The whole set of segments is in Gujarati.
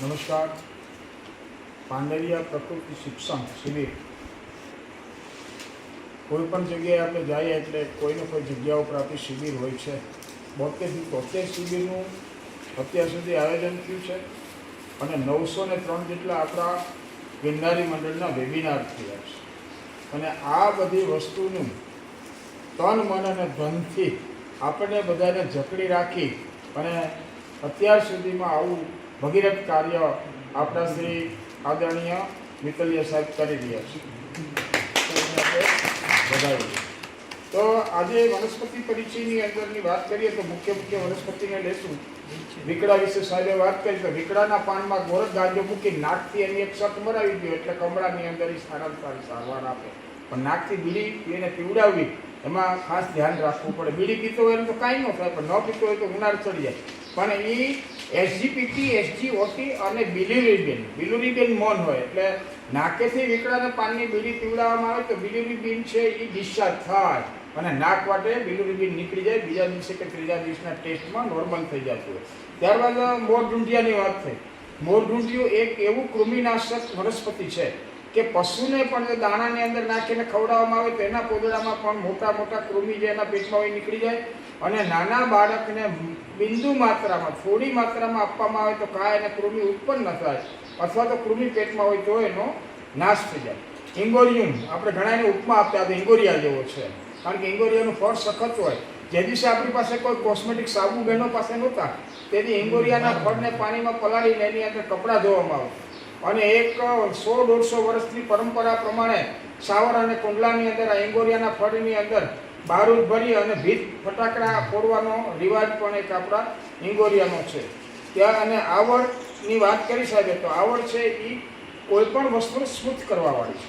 નમસ્કાર. પાંડરિયા પ્રકૃતિ શિક્ષણ શિબિર. કોઈ પણ જગ્યાએ આપણે જઈએ એટલે કોઈને કોઈ જગ્યા ઉપર આપણી શિબિર હોય છે. 72થી 73 શિબિરનું અત્યાર સુધી આયોજન થયું છે અને 903 જેટલા આપણા ગિરનારી મંડળના વેબિનાર થયા છે. અને આ બધી વસ્તુનું તન મન અને ધનથી આપણને બધાને જકડી રાખી અને અત્યાર સુધીમાં આવું ભગીરથ કાર્ય આપણા શ્રી આદરણીય મિત્તલિયા સાહેબ કરી રહ્યા છે. વધાવીએ તો આજે વનસ્પતિ પરિચયની અંદરની વાત કરીએ તો મુખ્ય વનસ્પતિને લેશું. વિકડા વિશે સાહેબે વાત કરી તો વિકડાના પાનમાં ગોરખ ગાંજો મૂકી નાકથી એની એક સટ મરાવી દો એટલે કમળાની અંદર સારામાં સારી સારવાર આપે. પણ નાકથી બીડી એને પીવડાવવી એમાં ખાસ ધ્યાન રાખવું પડે. બીડી પીતો હોય તો કાંઈ ન થાય, પણ ન પીતો હોય તો ઉનાળ ચડી જાય. પણ એ SGPT, SGOT અને બિલુરીબેન મોન હોય એટલે નાકેથી વિકડાના પાનની બીડી પીવડાવવામાં આવે તો બિલુરીબિન છે એ ડિસ્ચાર્જ થાય અને નાક વાટે બિલુરીબિન નીકળી જાય. બીજા દિવસે કે ત્રીજા દિવસના ટેસ્ટમાં નોર્મલ થઈ જતું હોય. ત્યારબાદ મોરઢૂંઢિયાની વાત થઈ. મોરઢૂંઢિયું એક એવું કૃમિનાશક વનસ્પતિ છે કે પશુને પણ દાણાની અંદર નાખીને ખવડાવવામાં આવે તો એના પોદળામાં પણ મોટા મોટા કૃમિ જે એના પેટમાં હોય નીકળી જાય. અને નાના બાળકને બિંદુ માત્રામાં થોડી માત્રામાં આપવામાં આવે તો કાંઈ એને કૃમિ ઉત્પન્ન ન થાય અથવા તો કૃમિ પેટમાં હોય તો એનો નાશ થઈ જાય. ઇંગોરિયમ આપણે ઘણા એને ઉપમા આપ્યા તો ઇંગોરિયા જેવો છે, કારણ કે ઇંગોરિયાનું ફળ સખત હોય. જે દિવસે આપણી પાસે કોઈ કોસ્મેટિક સાબુ બહેનો પાસે નહોતા તેથી ઇંગોરિયાના ફળને પાણીમાં પલાળીને એની અંદર કપડાં ધોવામાં આવે અને એક 100-150 વર્ષની પરંપરા પ્રમાણે સાવર અને કુંડલાની અંદર આ ઇંગોરિયાના ફળની અંદર બારૂદ ભરી અને ભીત ફટાકડા ફોડવાનો રિવાજ પણ એક આપણા ઇંગોરિયાનો છે. ત્યાં અને આવડની વાત કરી સાહેબે તો આવડ છે એ કોઈ પણ વસ્તુને સ્મૂથ કરવાવાળી છે.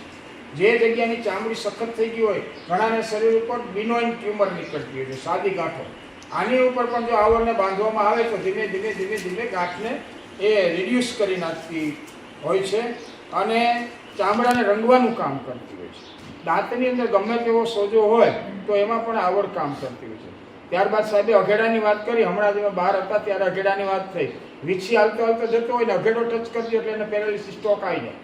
જે જગ્યાની ચામડી સખત થઈ ગઈ હોય, ઘણાને શરીર ઉપર બિનોઇન ટ્યુમર નીકળતી હોય છે, સાદી ગાંઠો. આની ઉપર પણ જો આવડને બાંધવામાં આવે તો ધીમે ધીમે ગાંઠને એ રિડ્યુસ કરી નાખતી હોય છે અને ચામડાને રંગવાનું કામ કરતી હોય છે. દાંતની અંદર ગમે તેવો સોજો હોય તો એમાં પણ આવડ કામ કરતી હોય છે. ત્યારબાદ સાહેબે અઘેડાની વાત કરી. હમણાં જ બહાર હતા ત્યારે અઘેડાની વાત થઈ. વીછી હાલતો જતો હોય ને અઘેડો ટચ કરજો એટલે એને પેરાલિસિસ સ્ટ્રોક આવી જાય.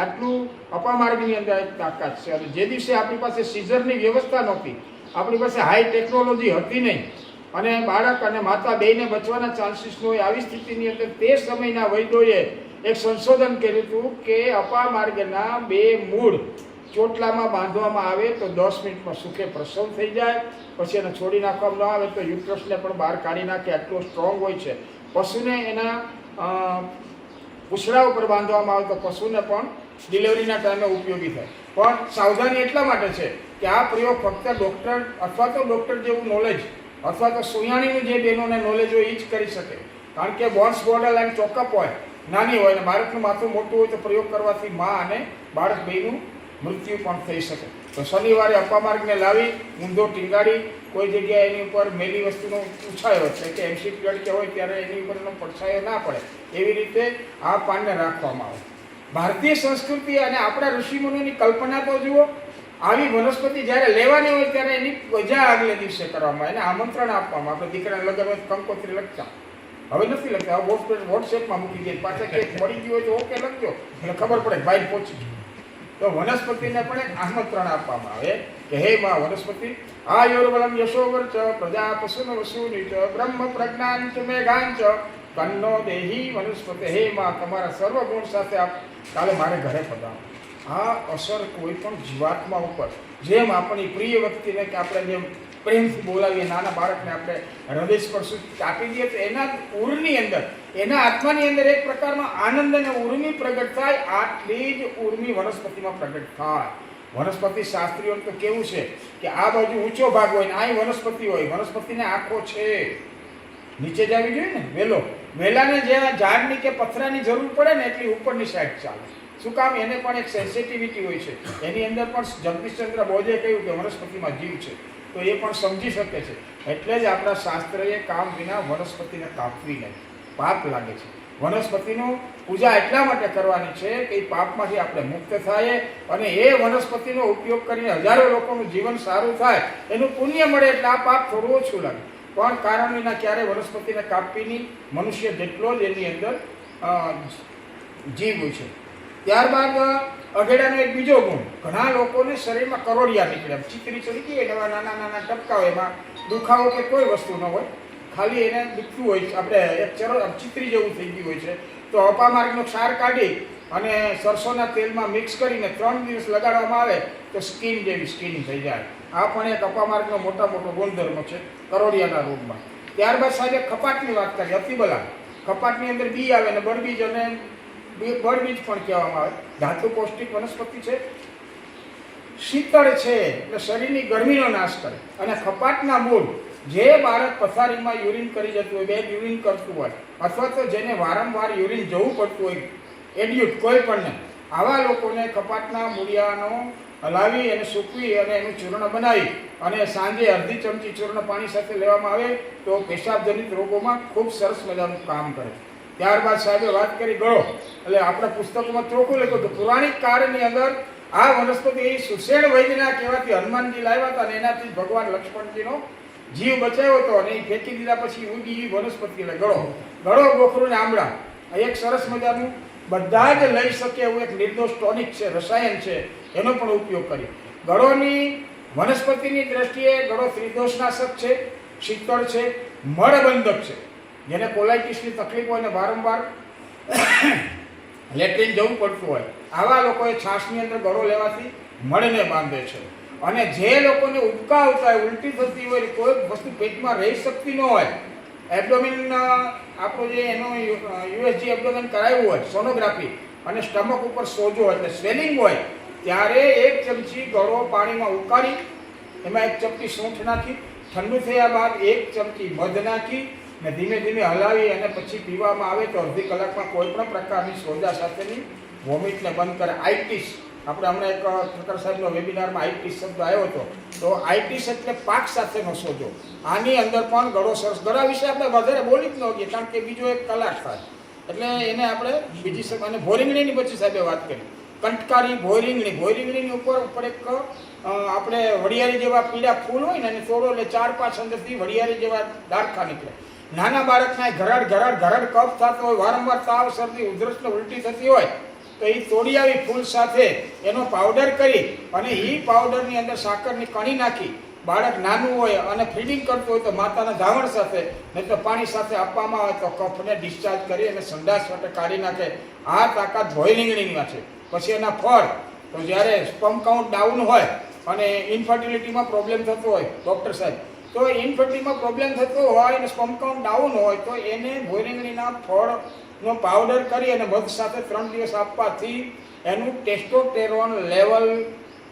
આટલું અપામાર્ગની અંદર એક તાકાત છે. અને જે દિવસે આપણી પાસે સીઝરની વ્યવસ્થા નહોતી, આપણી પાસે હાઈ ટેકનોલોજી હતી નહીં અને બાળક અને માતા બેયને બચવાના ચાન્સીસ ન હોય, આવી સ્થિતિની અંદર તે સમયના વૈદ્યોએ એક સંશોધન કર્યું હતું કે અપામાર્ગના 2 મૂળ ચોટલામાં બાંધવામાં આવે તો 10 મિનિટમાં સુખે પ્રસવ થઈ જાય. પછી એને છોડી નાખવામાં ન આવે તો યુટ્રસને પણ બહાર કાઢી નાખે, આટલો સ્ટ્રોંગ હોય છે. પશુને એના પૂંછડા ઉપર બાંધવામાં આવે તો પશુને પણ ડિલિવરીના ટાઈમે ઉપયોગી થાય. પણ સાવધાની એટલા માટે છે કે આ પ્રયોગ ફક્ત ડૉક્ટર અથવા તો ડૉક્ટર જેવું નોલેજ અથવા તો સુયાણીનું જે બહેનોને નોલેજ હોય એ જ કરી શકે. કારણ કે બોન્સ બોર્ડર લાઈન ચોકઅપ હોય, નાની હોય અને બાળકનું માથું મોટું હોય તો પ્રયોગ કરવાથી મા અને બાળક બેયનું મૃત્યુ પણ થઈ શકે. તો શનિવારે અપામાર્ગને લાવી ઊંધો ટીંગાડી કોઈ જગ્યાએ એની ઉપર મેલી વસ્તુનો ઉછાયો છે કે એમસીટ ગળકે હોય ત્યારે એની ઉપર એનો પડછાયો ના પડે એવી રીતે આ પાનને રાખવામાં આવે. ભારતીય સંસ્કૃતિ અને આપણા ઋષિમુનિની કલ્પના તો જુઓ. આવી વનસ્પતિ જ્યારે લેવાની હોય ત્યારે એની પૂજા આગલે દિવસે કરવામાં, એને આમંત્રણ આપવામાં. આપણે દીકરાને લગ્ન હોય કંકોત્રી લખતા, હવે નથી લખતા, વોટ્સએપમાં મૂકી દે. પાછા કે મળી ગયું હોય તો ઓકે લખજો એટલે ખબર પડે ભાઈ પહોંચી ગયું. તો વનસ્પતિને પણ એક આમંત્રણ આપવામાં આવે કે હે માં વનસ્પતિ આયુર્બલમ યશોવર્ચ પ્રજા પશુન વસુનિચ બ્રહ્મ પ્રજ્ઞાંચ મેઘાંચ કન્નો દેહી વનસ્પતિ. હે માં તમારા સર્વ ગુણ સાથે આપ કાલે મારે ઘરે પધારો. આ અસર કોઈ પણ જીવાત્મા ઉપર, જેમ આપણી પ્રિય વ્યક્તિને કે આપણે જેમ પ્રેમથી બોલાવીએ, નાના બાળકને આપણે હૃદય સ્પર્શ આપી દઈએ તો એના ઉરની અંદર, એના આત્માની અંદર એક પ્રકારનો આનંદ અને ઉર્મિ પ્રગટ થાય. આટલી જ ઉર્મિ વનસ્પતિમાં પ્રગટ થાય. વનસ્પતિ શાસ્ત્રીઓ તો કેવું છે કે આ બાજુ ઊંચો ભાગ હોય ને આ વનસ્પતિ હોય. વનસ્પતિને આંખો છે, નીચે જ આવી જોઈએ ને વેલો. વેલાને જ્યાં ઝાડની કે પથરાની જરૂર પડે ને એટલી ઉપરની સાઈડ ચાલે. શું કામ? એને પણ એક સેન્સિટિવિટી હોય છે. એની અંદર પણ જગદીશચંદ્ર બોઝે કહ્યું કે વનસ્પતિમાં જીવ છે તો એ પણ સમજી શકે છે. એટલે જ આપણા શાસ્ત્રએ કામ વિના વનસ્પતિને કાપવી નહીં, પાપ લાગે છે. વનસ્પતિનું પૂજા એટલા માટે કરવાની છે કે એ પાપમાંથી આપણે મુક્ત થાય અને એ વનસ્પતિનો ઉપયોગ કરીને હજારો લોકોનું જીવન સારું થાય, એનું પુણ્ય મળે એટલે આ પાપ થોડું ઓછું લાગે. પણ કારણ વિના ક્યારે વનસ્પતિને કાપવી નહીં. મનુષ્ય જેટલો જ એની અંદર જીવ હોય છે. ત્યારબાદ અઘેડાનો એક બીજો ગુણ, ઘણા લોકોને શરીરમાં કરોડિયા નીકળે, ચીતરી ચડી ગઈ એવા નાના નાના ટપકા હોય, એમાં દુખાવો કે કોઈ વસ્તુ ન હોય, ખાલી એને દુખતું હોય, આપણે એક ચીતરી જેવું થઈ ગયું હોય છે. તો અપામાર્ગનો ક્ષાર કાઢી અને સરસોના તેલમાં મિક્સ કરીને 3 દિવસ લગાડવામાં આવે તો સ્કિન જેવી સ્કિન થઈ જાય. આ પણ એક અપામાર્ગનો મોટો ગુણધર્મ છે કરોડિયાના રોગમાં. ત્યારબાદ સાહેબ ખપાટની વાત કરીએ, અતિબલા. ખપાટની અંદર બી આવે ને બળબીજ, અને બળબીજ પણ કહેવામાં આવે. ધાતુ પૌષ્ટિક વનસ્પતિ છે, શીતળ છે એટલે શરીરની ગરમીનો નાશ કરે. અને ખપાટના મૂળ, જે બાળક પથારીમાં યુરિન કરી જતું હોય, બેડ યુરિન કરતું હોય, અથવા તો જેને વારંવાર યુરિન જવું પડતું હોય, એડ્યુટ કોઈ પણને, આવા લોકોને કપાટના મૂળિયાનો હલાવી અને સૂકવી અને એનું ચૂર્ણ બનાવી અને સાંજે અડધી ચમચી ચૂર્ણ પાણી સાથે લેવામાં આવે તો પેશાબજનિત રોગોમાં ખૂબ સરસ મજાનું કામ કરે. ત્યારબાદ સાહેબે વાત કરી ગળો, એટલે આપણા પુસ્તકોમાં ચોખ્ખું લખ્યું હતું પૌરાણિક કાળની અંદર આ વનસ્પતિ સુષેણ વૈદ્યના કહેવાથી હનુમાનજી લાવ્યા હતા અને એનાથી ભગવાન લક્ષ્મણજીનો જીવ બચાવ્યો હતો અને એ ફેંકી દીધા પછી ઉગી વનસ્પતિ. એટલે ગળો ગોખરું ને આમળા એક સરસ મજાનું બધા જ લઈ શકે એવું એક નિર્દોષ ટોનિક છે, રસાયણ છે, એનો પણ ઉપયોગ કરીએ. ગળોની વનસ્પતિની દ્રષ્ટિએ ગળો ત્રિદોષનાશક છે, શીતળ છે, મળબંધક છે. જેને કોલાઇટિસની તકલીફ હોય ને વારંવાર લેટ્રિન જવું પડતું હોય, આવા લોકોએ છાશની અંદર ગળો લેવાથી મળને બાંધે છે. અને જે લોકોને ઉબકા આવતા હોય, ઉલટી થતી હોય, કોઈ વસ્તુ પેટમાં રહી શકતી ન હોય, એબ્ડોમિન આપણું જે એનો યુએસજી એબ્ડોમિન કરાવ્યું હોય સોનોગ્રાફી અને સ્ટમક ઉપર સોજો એટલે સ્વેલિંગ હોય, ત્યારે 1 ચમચી ગળો પાણીમાં ઉકાળી એમાં 1 ચમચી સૂંઠ નાખી ઠંડુ થયા બાદ 1 ચમચી મધ નાખી ને ધીમે ધીમે હલાવી અને પછી પીવામાં આવે તો અડધી કલાકમાં કોઈ પણ પ્રકારની સોજા સાથેની વોમિટને બંધ કરે. આઇટિસ, આપણે હમણાં એક ઠક્કર સાહેબનો વેબિનારમાં આઇટિસ શબ્દ આવ્યો હતો, તો આઇટિસ એટલે પાક સાથેનો સોજો. આની અંદર પણ ગળો સરસ. ગળા વિશે આપણે વધારે બોલી જ ન હોઈએ કારણ કે બીજો 1 કલાક થાય, એટલે એને આપણે બીજી અને ભોરીંગણીની પછી સાહેબે વાત કરી. કંટકારી ભોરીંગણીની ઉપર એક આપણે વડિયારી જેવા પીળા ફૂલ હોય ને એને તોડો એટલે 4-5 અંદરથી વડિયારી જેવા ડાળખા નીકળે. નાના બાળકના ઘરડ કફ થતો હોય, વારંવાર તાવ, શરદી, ઉધરસ ને ઉલટી થતી હોય તો એ તોડી આવી ફૂલ સાથે એનો પાવડર કરી અને એ પાવડરની અંદર સાકરની કણી નાખી બાળક નાનું હોય અને ફીડિંગ કરતું હોય તો માતાના ધાવણ સાથે નહીં તો પાણી સાથે આપવામાં આવે તો કફને ડિસ્ચાર્જ કરી અને સંડાસ માટે કાઢી નાખે. આ તાકાત ભોયરીંગણીમાં છે. પછી એના ફળ, તો જ્યારે સ્પર્મ કાઉન્ટ ડાઉન હોય અને ઇન્ફર્ટિલિટીમાં પ્રોબ્લેમ થતો હોય ડૉક્ટર સાહેબ, તો ઇન્ફર્ટિલિટીમાં પ્રોબ્લેમ થતો હોય અને સ્પર્મ કાઉન્ટ ડાઉન હોય તો એને ભોયરીંગણીના ફળનો પાવડર કરી અને મધ સાથે 3 દિવસ આપવાથી એનું ટેસ્ટોસ્ટેરોન લેવલ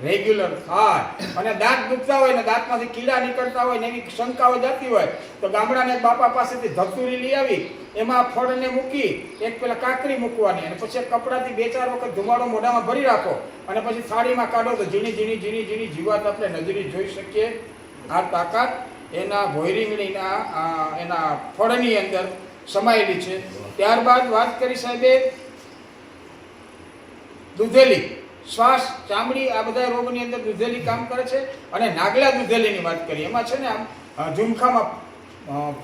રેગ્યુલર થાય. અને દાંત દુખતા હોય ને દાંતમાંથી કીડા નીકળતા હોય ને એવી શંકાઓ જતી હોય તો ગામડાના બાપા પાસેથી ધતુરી લઈ આવી એમાં ફળને મૂકી એક પેલા કાકરી મૂકવાની અને પછી કપડાથી 2-4 વખત ધુમાડો મોઢામાં ભરી રાખો અને પછી થાળીમાં કાઢો તો ઝીણી જીવાત આપણે નજરે જોઈ શકીએ. આ તાકાત એના ભોયરીંગણીના એના ફળની અંદર સમાયેલી છે. ત્યારબાદ વાત કરી સાહેબે દૂધેલી, શ્વાસ, ચામડી, આ બધા રોગની અંદર દૂધેલી કામ કરે છે. અને નાગલા દૂધેલીની વાત કરીએ, એમાં છે ને આમ ઝુમખામાં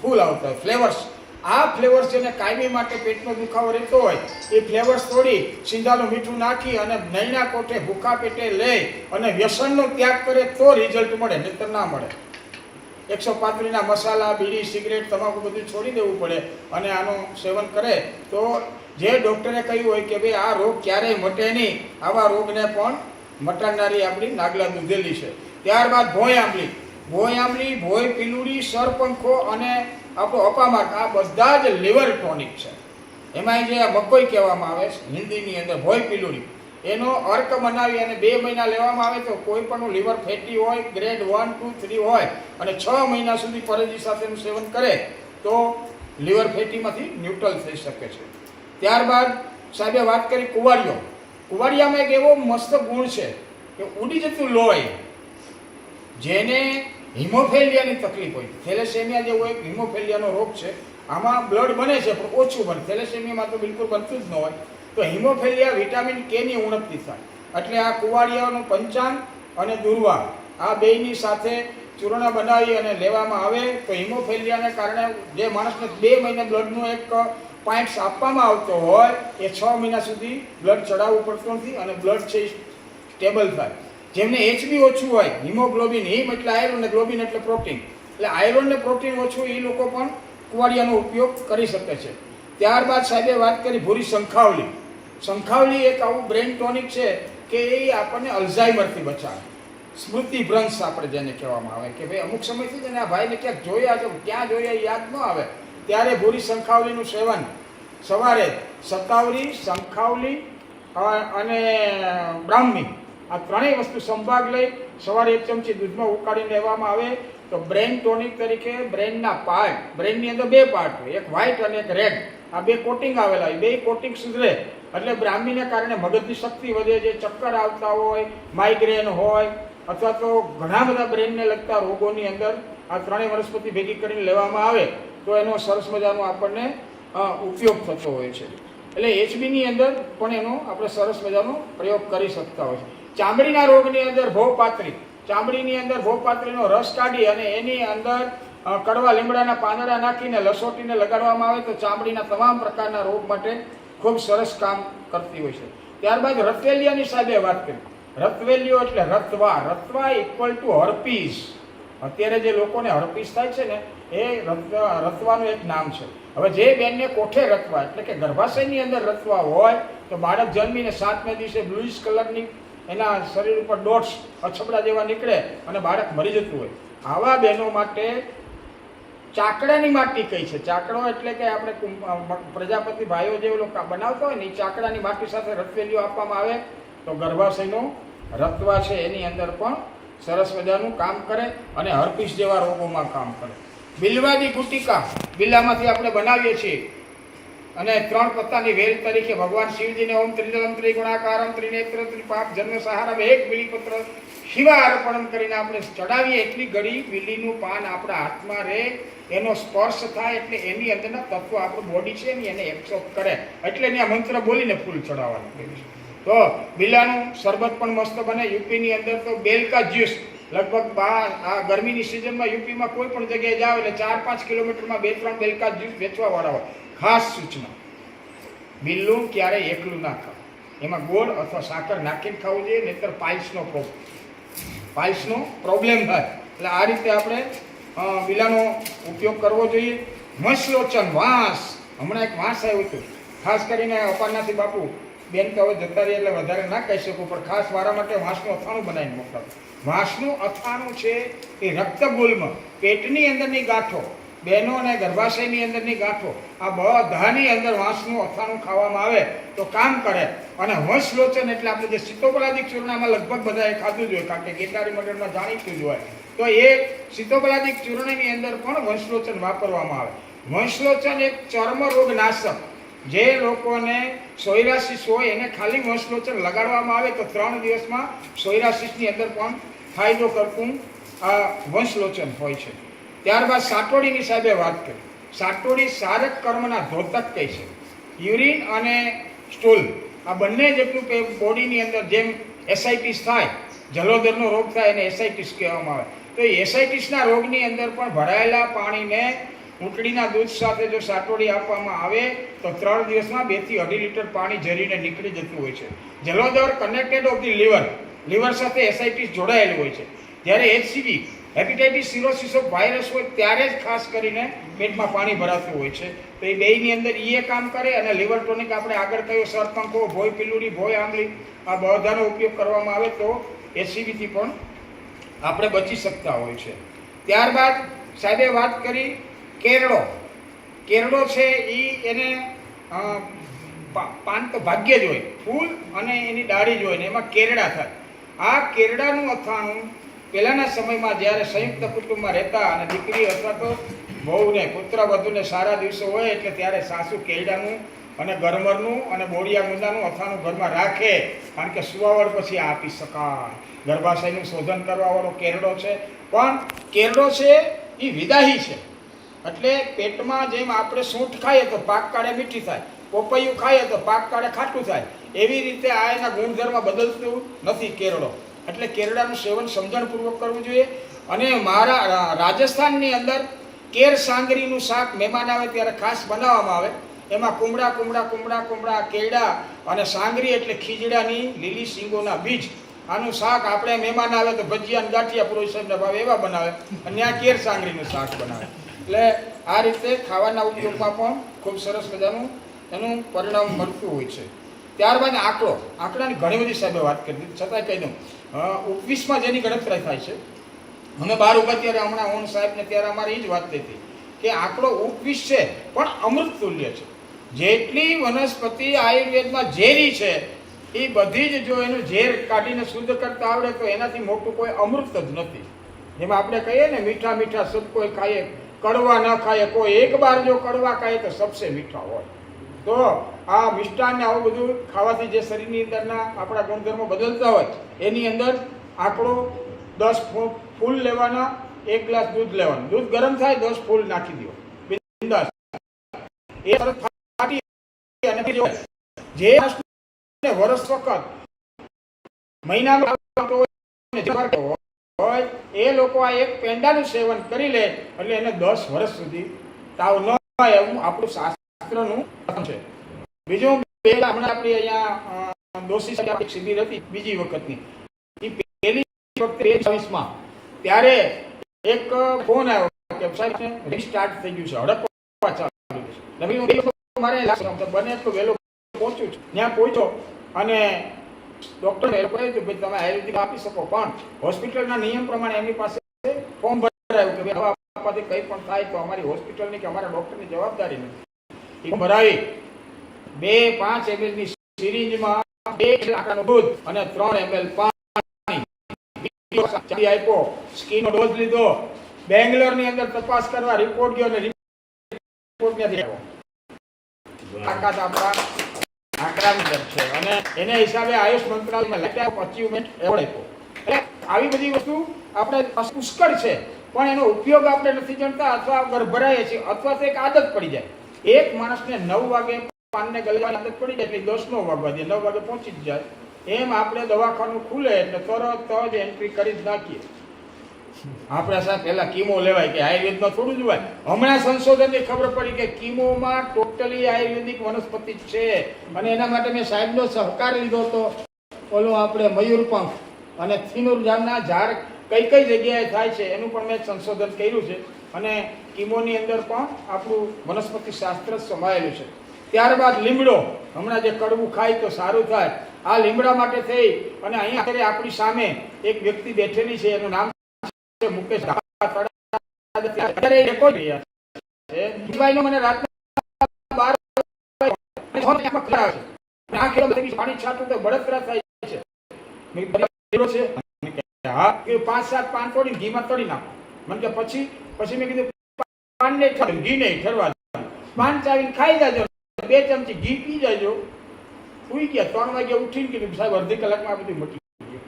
ફૂલ આવતા હોય ફ્લેવર્સ. આ ફ્લેવર્સ જેને કાયમી માટે પેટનો દુખાવો રહેતો હોય એ ફ્લેવર્સ તોડી સિંધાનું મીઠું નાખી અને નૈના કોઠે ભૂખા પેટે લઈ અને વ્યસનનો ત્યાગ કરે તો રિઝલ્ટ મળે, નહીંતર ના મળે. 135ના મસાલા, બીડી, સિગરેટ, તમાકુ બધું છોડી દેવું પડે અને આનું સેવન કરે તો જે ડૉક્ટરે કહ્યું હોય કે ભાઈ આ રોગ ક્યારેય મટે નહીં, આવા રોગને પણ મટાડનારી આપણી નાગલા દૂધેલી છે. ત્યારબાદ ભોય આંબલી, ભોય પીલુડી, સરપંખો અને આપણો અપામાર્ગ, આ બધા જ લીવર ટોનિક છે. એમાં જે આ મકોઈ કહેવામાં આવે છે હિન્દીની અંદર ભોય પીલુડી, એનો અર્ક બનાવી અને 2 મહિના લેવામાં આવે તો કોઈ પણ લીવર ફેટી હોય, ગ્રેડ 1, 2, 3 હોય અને 6 મહિના સુધી પરેજી સાથેનું સેવન કરે તો લીવર ફેટીમાંથી ન્યુટ્રલ થઈ શકે છે. ત્યારબાદ સાહેબે વાત કરી કુવાડિયામાં એક એવો મસ્ત ગુણ છે કે ઉડી જતું લોહી, જેને હિમોફેલિયાની તકલીફ હોય, થેલેસેમિયા જેવો એક હિમોફેલિયાનો રોગ છે, આમાં બ્લડ બને છે પણ ઓછું બને, થેલેસેમિયામાં તો બિલકુલ બનતું જ ન હોય. તો હિમોફેલિયા વિટામિન કેની ઉણપથી થાય, એટલે આ કુવાડિયાનું પંચાંગ અને દુર્વા આ બેયની સાથે ચૂર્ણ બનાવી અને લેવામાં આવે તો હિમોફેલિયાને કારણે જે માણસને 2 મહિને બ્લડનું એક પોઈન્ટ્સ આપવામાં આવતો હોય એ 6 મહિના સુધી બ્લડ ચડાવવું પડતું નથી અને બ્લડ છે સ્ટેબલ થાય. જેમને HB ઓછું હોય, હિમોગ્લોબિન, હિમ એટલે આયરન અને ગ્લોબિન એટલે પ્રોટીન, એટલે આયરન ને પ્રોટીન ઓછું એ લોકો પણ કુંવાડિયાનો ઉપયોગ કરી શકે છે. ત્યારબાદ સાહેબે વાત કરી ભૂરી શંખાવલી. શંખાવલી એક આવું બ્રેન ટોનિક છે કે એ આપણને અલ્ઝાઇમરથી બચાવે, સ્મૃતિભ્રંશ આપણે જેને કહેવામાં આવે કે ભાઈ અમુક સમયથી જ આ ભાઈને ક્યાંક જોયા છે, ક્યાં જોયા એ યાદ ન આવે, ત્યારે ભૂરી શંખાવલીનું સેવન સવારે શતાવરી, શંખાવલી અને બ્રાહ્મી આ ત્રણેય વસ્તુ સંભાગ લઈ સવારે 1 ચમચી દૂધમાં ઉકાળીને લેવામાં આવે તો બ્રેન ટોનિક તરીકે બ્રેનના પાર્ટ, બ્રેનની અંદર 2 પાર્ટ હોય, એક વ્હાઇટ અને એક રેડ, આ 2 કોટિંગ આવેલા હોય, 2 કોટિંગ સુધરે એટલે બ્રાહ્મીને કારણે મગજની શક્તિ વધે, જે ચક્કર આવતા હોય, માઇગ્રેન હોય અથવા તો ઘણા બધા બ્રેનને લગતા રોગોની અંદર આ ત્રણેય વનસ્પતિ ભેગી કરીને લેવામાં આવે તો એનો સરસ મજાનો આપણને ઉપયોગ થતો હોય છે. એટલે HBની અંદર પણ એનો આપણે સરસ મજાનો પ્રયોગ કરી શકતા હોય છે. ચામડીના રોગની અંદર ભોપાત્રી, ચામડીની અંદર ભોપાત્રીનો રસ કાઢી અને એની અંદર કડવા લીમડાના પાંદડા નાખીને લસોટીને લગાડવામાં આવે તો ચામડીના તમામ પ્રકારના રોગ માટે ખૂબ સરસ કામ કરતી હોય છે. ત્યારબાદ રતવેલિયાની સાહેબે વાત કરી. રતવેલિયો એટલે રતવા, રતવા ઇક્વલ ટુ હર્પીસ. અત્યારે જે લોકોને હર્પીસ થાય છે ને એ રતવાનું એક નામ છે. હવે જે બેનને કોઠે રતવા એટલે કે ગર્ભાશયની અંદર રતવા હોય તો બાળક જન્મીને 7મે દિવસે બ્લુઇશ કલરની એના શરીર ઉપર ડોટ્સ અછબડા જેવા નીકળે અને બાળક મરી જતું હોય. આવા બહેનો માટે ચાકડાની માટી કઈ છે. ચાકડો એટલે કે આપણે પ્રજાપતિ ભાઈઓ જે લોકો બનાવતા હોય ને એ ચાકડાની માટી સાથે રતવેલીઓ આપવામાં આવે તો ગર્ભાશયનો રતવા છે એની અંદર પણ સરસ મજાનું કામ કરે અને હર્પીસ જેવા રોગોમાં કામ કરે. બિલ્વાદી ગુટિકા, બિલ્લામાંથી આપણે બનાવીએ છીએ અને 3 પત્તાની વેલ તરીકે ભગવાન શિવજીને ઓમ ત્રિદલમ ત્રિગુણાકારમ ત્રિનેત્ર ત્રિપાપ જન્મ સહારામ 1 બિલીપત્ર શિવા અર્પણમ કરીને આપણે ચડાવીએ એટલી ઘડી બિલીનું પાન આપણા હાથમાં રહે, એનો સ્પર્શ થાય એટલે એની અંદરના તત્વો આપણું બોડી છે ને એને એબ્સોર્બ કરે એટલે એને આ મંત્ર બોલીને ફૂલ ચડાવવાનું કહે છે. તો બિલાનું શરબત પણ મસ્ત બને. યુપીની અંદર તો બેલ કા જ્યુસ લગભગ આ ગરમીની સિઝનમાં યુપીમાં કોઈ પણ જગ્યાએ જાવ એટલે 4-5 કિલોમીટરમાં 2-3 બેલ કા જ્યુસ વેચવાવાળા હોય. ખાસ સૂચના, બિલ્લું ક્યારેય એકલું ના ખાવ, એમાં ગોળ અથવા સાકર નાખીને ખાવું જોઈએ, નહીતર પાઇલ્સનો પ્રોબ્લેમ થાય. એટલે આ રીતે આપણે બિલાનો ઉપયોગ કરવો જોઈએ. મસલોચન, વાંસ, હમણાં એક વાંસ આવ્યું હતું, ખાસ કરીને અપારનાથી બાપુ બેન તો હવે જતા રહી એટલે વધારે ના કહી શકું પણ ખાસ મારા માટે વાંસનું અથાણું બનાવીને મોકલાવું. વાંસનું અથાણું છે એ રક્તગુલ્મ, પેટની અંદરની ગાંઠો, બહેનો અને ગર્ભાશયની અંદરની ગાંઠો, આ બધાની અંદર વાંસનું અથાણું ખાવામાં આવે તો કામ કરે. અને વંશલોચન એટલે આપણે જે સીતોપલાદિક ચૂર્ણામાં લગભગ બધાએ ખાધું જ હોય, કારણ કે ગીતારી મંડળમાં જાણીતું જ હોય, તો એ સીતોપલાદિક ચૂર્ણની અંદર પણ વંશલોચન વાપરવામાં આવે. વંશલોચન એક ચર્મરોગ નાશક, જે લોકોને સોયરાસિસ હોય એને ખાલી વંશલોચન લગાડવામાં આવે તો 3 દિવસમાં સોયરાસિસની અંદર પણ ફાયદો કરતું આ વંશલોચન હોય છે. ત્યારબાદ સાટોડીની સાહેબે વાત કરી. સાટોડી સારક કર્મના ધોતક કહે છે. યુરિન અને સ્ટૂલ આ બંને જેટલું કે બોડીની અંદર જેમ એસાઇટિસ થાય, જલોદરનો રોગ થાય એને એસાઇટિસ કહેવામાં આવે, તો એ એસાઇટિસના રોગની અંદર પણ ભરાયેલા પાણીને ઊંટડીના દૂધ સાથે જો સાટોડી આપવામાં આવે તો 3 દિવસમાં 2 થી 2.5 લીટર પાણી ઝરીને નીકળી જતું હોય છે. જલોદર કનેક્ટેડ ઓફ ધી લીવર સાથે એસાઇટિસ જોડાયેલું હોય છે. જ્યારે HCV hepatitis cirrhosis of virus હોય ત્યારે જ ખાસ કરીને પેટમાં પાણી ભરાતું હોય છે. તો એ બેયની અંદર એ કામ કરે. અને લીવર ટોનિક આપણે આગળ કહ્યું સરપંખો, ભોય પિલુડી, ભોય આંબલી આ બધાનો ઉપયોગ કરવામાં આવે તો HCVથી પણ આપણે બચી શકતા હોય છે. ત્યારબાદ સાહેબે વાત કરી કેરડો. કેરડો છે એ એને પાન તો ભાગ્ય જ હોય, ફૂલ અને એની ડાળી જ હોય ને એમાં કેરડા થાય. આ કેરડાનું અથાણું પહેલાંના સમયમાં જ્યારે સંયુક્ત કુટુંબમાં રહેતા અને દીકરી અથવા તો વહુને પુત્ર વધુને સારા દિવસો હોય એટલે ત્યારે સાસુ કેરડાનું અને ગરમરનું અને બોડિયા ગુંદાનું અથાણું ઘરમાં રાખે, કારણ કે સુવાવડ પછી આપી શકાય. ગર્ભાશયનું શોધન કરવાવાળો કેરડો છે. પણ કેરડો છે એ વિદાહી છે, એટલે પેટમાં જેમ આપણે સૂંઠ ખાઈએ તો પાક કાળે મીઠી થાય, પોપૈયું ખાઈએ તો પાક કાળે ખાટું થાય, એવી રીતે આ એના ગુણધર્મ બદલતું નથી કેરડો. એટલે કેરડાનું સેવન સમજણપૂર્વક કરવું જોઈએ. અને મારા રાજસ્થાનની અંદર કેર સાંગરીનું શાક મહેમાન આવે ત્યારે ખાસ બનાવવામાં આવે. એમાં કુમળા કુમળા કુમળા કુમળા કેળા અને સાંગરી એટલે ખીજડાની લીલી શીંગોના બીજ. આનું શાક આપણે મહેમાન આવે તો ભજીયા અને ગાંઠિયા પુરોહિત સાહેબના ભાવે એવા બનાવે અને ત્યાં કેર સાંગરીનું શાક બનાવે. એટલે આ રીતે ખાવાના ઉપયોગમાં પણ ખૂબ સરસ મજાનું એનું પરિણામ મળતું હોય છે. ત્યારબાદ આંકડાની ઘણી બધી સાહેબે વાત કરી દીધી, છતાંય કહી દઉં, ઉપવીસમાં જેની ગણતરી થાય છે, અમે બહાર ઉભા ત્યારે હમણાં ઓન સાહેબને ત્યારે અમારે એ જ વાત થઈ હતી કે આંકડો ઉપવીસ છે પણ અમૃત તુલ્ય છે. જેટલી વનસ્પતિ આયુર્વેદમાં ઝેરી છે એ બધી જ જો એનું ઝેર કાઢીને શુદ્ધ કરતા આવડે તો એનાથી મોટું કોઈ અમૃત જ નથી. જેમાં આપણે કહીએ ને મીઠા મીઠા સબ કોઈ ખાઈએ, કડવા ન ખાઈએ, કોઈ એક બાર જો કડવા ખાઈએ તો સબસે મીઠા હોય. તો આ મિષ્ટાન ને આવું બધું ખાવાથી જે શરીરની અંદરના આપણા ગુણધર્મો બદલતા હોય એની અંદર આંકડો 10 ફૂલ લેવાના, 1 ગ્લાસ દૂધ લેવાનું, દૂધ ગરમ થાય 10 ફૂલ નાખી દો બિંદાસ. એ ફાટી અને જે વર્ષ વખત મહિનાનો હોય એ લોકો આ એક પેંડાનું સેવન કરી લે એટલે એને 10 વર્ષ સુધી તાવ ન થાય એવું આપણું શાસ્ત્રનું છે. બીજું હમણાં આપણી અહીંયા દોશી શિબિર હતી બીજી વખતની, એ પહેલી વખતે 2022માં ત્યારે એક ફોન આવ્યો કે સાહેબ રીસ્ટાર્ટ થઈ ગયું છે, હડકવા ચાલુ છે. મારે બને એટલું વહેલું પહોંચ્યું છું, ત્યાં પહોંચ્યો અને ડોક્ટરને એ કહ્યું કે ભાઈ તમે આયુર્વેદિક આપી શકો, પણ હોસ્પિટલના નિયમ પ્રમાણે એમની પાસે ફોર્મ ભરાયું કે ભાઈ આપવાથી કંઈ પણ થાય તો અમારી હોસ્પિટલની કે અમારા ડોક્ટરની જવાબદારી નથી. ભરાવી 2 5 ml ની સિરિંજમાં 1 લાખનું દૂધ અને 3 ml પાણી આપ્યો, સ્કીનનો ડોઝ લીધો, બેંગ્લોરની અંદર તપાસ કરવા રિપોર્ટ ગયો અને રિપોર્ટ નથી આવ્યો. તાકાત આપણા આંકડાની દર છે અને એને હિસાબે આયુષ મંત્રાલયમાં લાઈફ અચીવમેન્ટ એવોર્ડ આપ્યો. એટલે આવી બધી વસ્તુ આપણે પુષ્કળ છે પણ એનો ઉપયોગ આપણે નથી જાણતા અથવા ગરભરાઈએ છીએ અથવા તો એક આદત પડી જાય. એક માણસને 9 વાગે પાનને ગળવાની આદત પડી જાય એટલે 10 નો વાગવા દે, 9 વાગે પહોંચી જ જાય. એમ આપણે દવાખાનું ખુલે એટલે તરત જ એન્ટ્રી કરી જ નાખીએ. આપણે સાહેબ પહેલા કીમો લેવાય કે આયુર્વેદમાં થોડું જ હોય. હમણાં સંશોધનથી ખબર પડી કે કીમોમાં ટોટલી આયુર્વેદિક વનસ્પતિ છે અને એના માટે મેં સાહેબનો સહકાર લીધો હતો. ઓલો આપણે મયુરપંખ અને થિનુરજામના ઝાડ કઈ કઈ જગ્યાએ થાય છે એનું પણ મેં સંશોધન કર્યું છે અને કીમોની અંદર પણ આપણું વનસ્પતિ શાસ્ત્ર સમાયેલું છે. ત્યારબાદ લીમડો, હમણાં જે કડવું ખાય તો સારું થાય, આ લીમડા માટે થઈ અને અહીંયા આપણી સામે એક વ્યક્તિ બેઠેલી છે, એનું નામ મુકેશ. મને રાતના 12 પાણી છાંટું તો બળતરા થાય છે. 5-7 પાન તોડી ઘીમાં તળી નાખો. મને કે પછી મેં કીધું પાનને ઘી નહીં ઠરવા, પાન ચાવીને ખાઈ જાજો, 2 ચમચી ઘી પી જાજો. સુઈ ગયા 3 વાગે ઉઠીને કીધું સાહેબ અડધી કલાકમાં આ બધું મટી ગયું.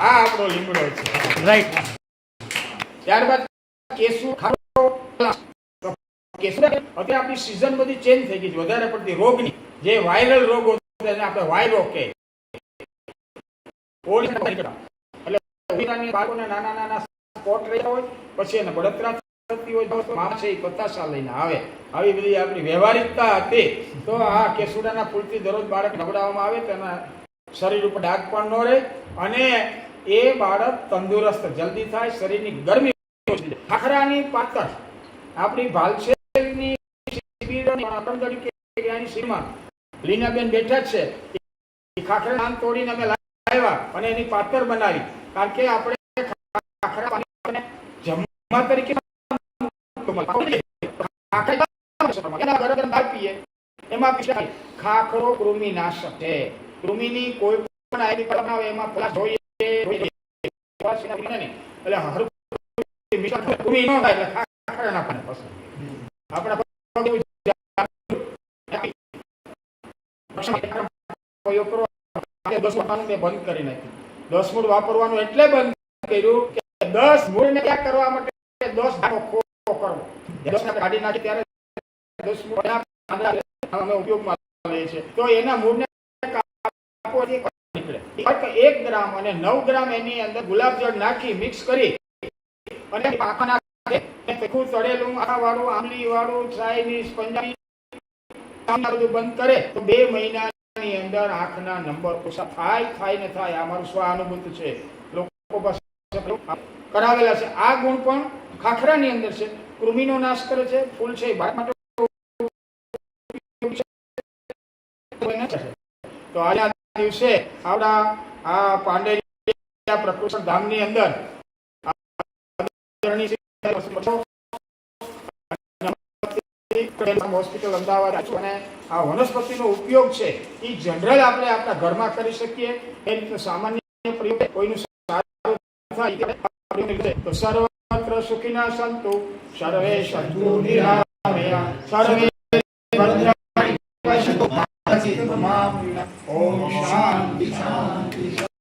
આ આપણો લીમડો છે, રાઈટ. ત્યારબાદ કેસુ ખાટો, અત્યારે આપણી સિઝન બધી ચેન્જ થઈ ગઈ છે, વધારે પડતી રોગની જે વાયરલ રોગો એને આપણે વાયરો કે એટલે બાળકોને નાના નાના સ્પોટ રહ્યા હોય પછી એને બળતરા થતી હોય તો મા છે એ પતાસા લઈને આવે. આવી બધી આપણી વ્યવહારિકતા હતી. તો આ કેસુડાના ફૂલથી દરરોજ બાળક નવડાવવામાં આવે તો એના શરીર ઉપર ડાઘ પણ ન રહે અને એ બાળક તંદુરસ્ત જલ્દી થાય, શરીરની ગરમી. ખાખરાની પાતળ આપણી ભાલસેની શિબિરમાં લીનાબેન બેઠા છે, ખાખરા નામ તોડીને અમે લાવ્યા અને એની પાતળ બનાવી. કારણ કે આપણે ખાખરા જમવા તરીકે એમાં ખાખરો કૃમિનાશક છે. કૃમિની કોઈ પણ આયુર્વેદ આવે એમાં પ્લસ જોઈએ એટલે કૃમિ ન થાય એટલે ખાખરા નાખવાને પસંદ. આપણા બંધ કરી નાખ્યું. 10 મૂળ વાપરવાનું એટલે બંધ કર્યું કે 10 મૂળને ક્યાં કરવા માટે 10 ખોખો કરવો. 10 કાઢી નાખી ત્યારે 10 મૂળ અમે ઉપયોગમાં લઈએ છીએ તો એના મૂળને નીકળે. 1 ગ્રામ અને 9 ગ્રામ એની અંદર ગુલાબજળ નાખી મિક્સ કરી અને પાંખા નાખે. તીખું તળેલું, આવાળું, આંબલી વાળું, ચાઇનીઝ, પંજાબી આ બધું બંધ કરે તો 2 મહિનાની અંદર આંખના નંબર ઓછા થાય ને થાય. આ મારું સ્વાનુભૂત છે, લોકો પાસે કરાવેલા છે. આ ગુણ પણ ખાખરાની અંદર છે. કૃમિનો નાશ કરે છે. ફૂલ છે બાળક માટે. તો આજના દિવસે આપણા આ પાંડેરિયા પ્રકૃતિ ધામની અંદર હોસ્પિટલ અમદાવાદ અને આ વનસ્પતિનો ઉપયોગ છે એ જનરલ આપણે આપણા ઘરમાં કરી શકીએ. એ રીતે સામાન્ય પ્રયોગ કોઈનું સારું થાય તો સર્વત્ર સુખિના સંતુ સર્વે સંતુ નિરામયા સર્વે ભદ્રાણિ પશ્યન્તુ મા દેવી. ઓમ શાંતિ શાંતિ.